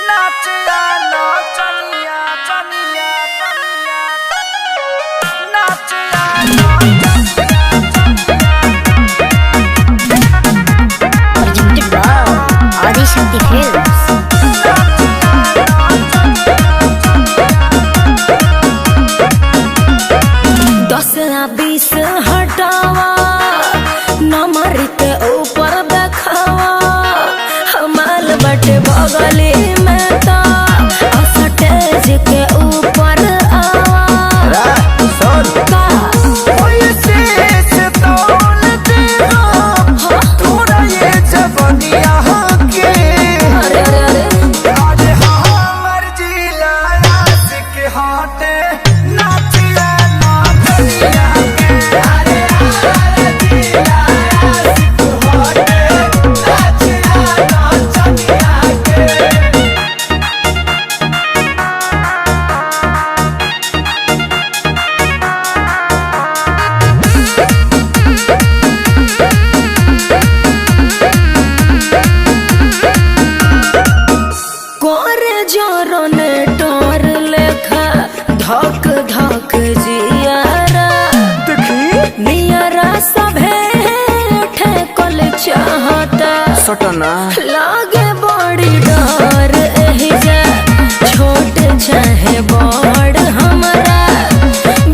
Nachiyar नाचनिया chaniya chaniya Nachiyar Presented by Adi Shakti Films. दस बीस हटावा नंबर के ऊपर देखावा हमाल बटे बगली में तो स्टेज के ऊपर आवा का जोरने टोर लेखा धक धक जियारा नियरा सभे ठेकल चाहता सटना लागे बड़ी डर एही जा छोट चाहे बड़ हमरा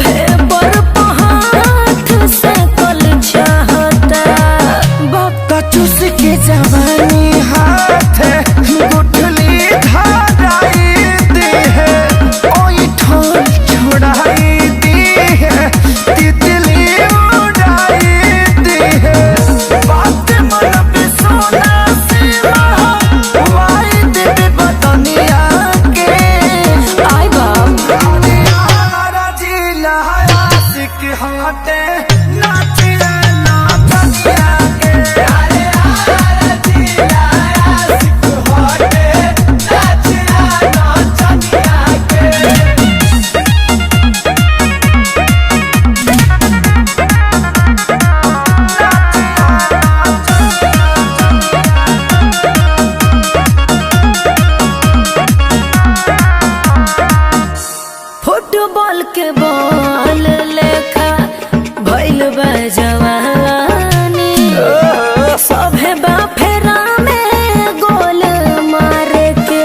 भेपर पहाथ से कल चाहता बक्का चूस के जवानी हाथ गुठली फुटबॉल के बॉल लेखा भइल बा जवानी सभे बा फेरा में गोल मारे के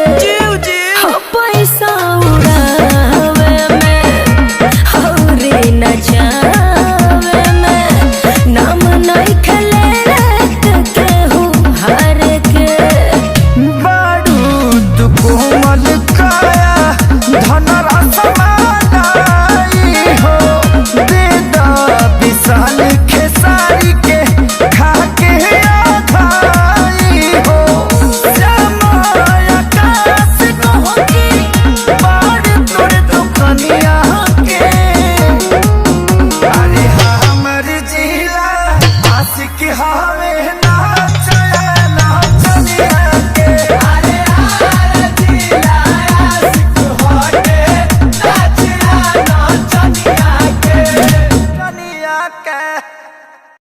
पैसा उड़ावे में हौरी नचावे में नाम नहीं खेले केहू हार के बारूद कोमल